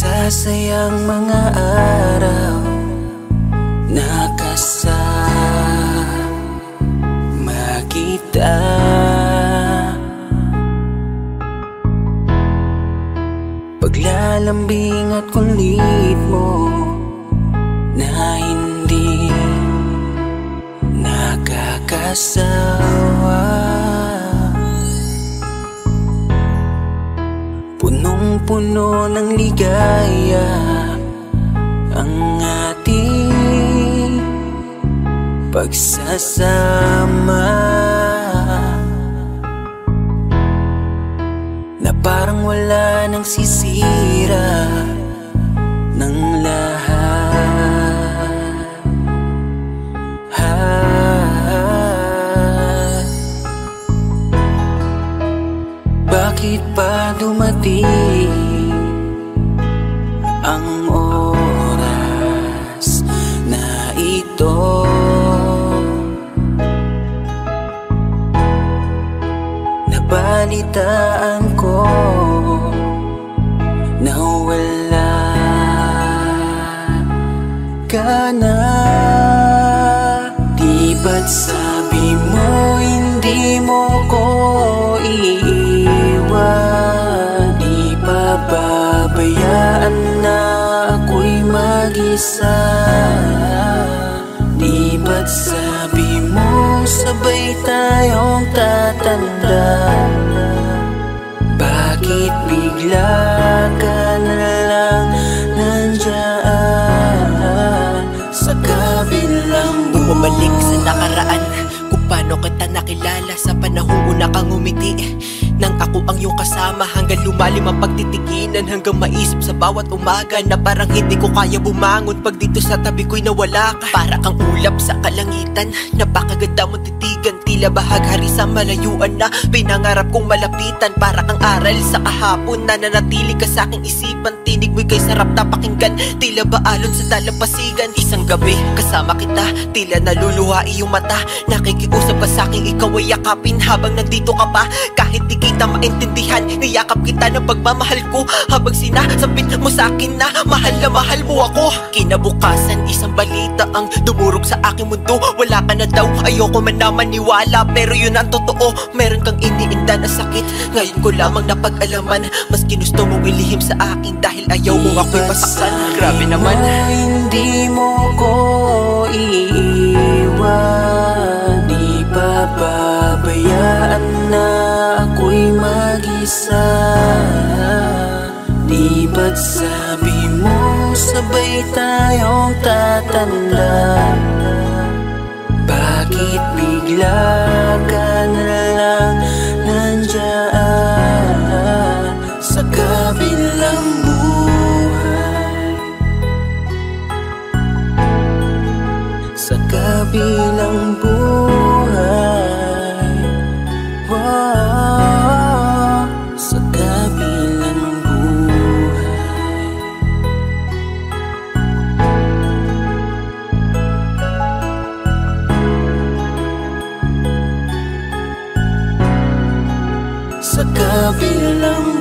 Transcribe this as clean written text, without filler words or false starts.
Nagsasayang mga araw nakasama kita. Paglalambing at kulit mo na hindi nakakasawa. Punong-puno ng ligaya ang ating pagsasama, na parang wala nang sisira ng lahat. Bakit pa dumating ang oras na ito? Nabalitaan ko na wala ka na. Di ba't sabi mo hindi mo ko iiwan? Di pa babayaan na ako'y mag-isa? Di ba't sabi mo sabay tayong tatanda? Bakit bigla ka na lang nandyan sa kabilang buhay? Bumalik sa nakaraan, kung paano kita nakilala sa panahong una kang umiti. Nang ako ang iyong kasama, hanggang lumalim ang pagtitiginan, hanggang maisip sa bawat umaga na parang hindi ko kaya bumangon pag dito sa tabi ko'y nawala ka. Para kang ulap sa kalangitan, napakaganda mong titigan, tila bahaghari sa malayuan na pinangarap kong malapitan. Para kang aral sa kahapon na nanatili ka sa aking isipan, tinig mo'y kay sarap na pakinggan, tila ba alon sa dalampasigan. Isang gabi kasama kita, tila naluluha iyong mata, nakikiusap ka sa aking ikaw ay yakapin habang nandito ka pa. Kahit di kita maintindihan, niyakap kita ng pagmamahal ko, habang sinasabit mo sa akin na mahal mo ako. Kinabukasan, isang balita ang dumurog sa aking mundo. Wala ka na daw, ayoko man na maniwala, pero yun ang totoo. Meron kang iniinda na sakit, ngayon ko lamang napag-alaman. Mas ginusto mong ilihim sa akin dahil ayaw mong ako'y masaktan. Grabe naman. Hindi mo ko iiwan, di pa babayaan na ako'y mag-isa. Di ba't sabi mo sabay tayong tatanda? Bakit bigla ka na lang nandyan sa kabilang buhay? Sa kabilang buhay, wow, sa kabilang buhay. Sa kabilang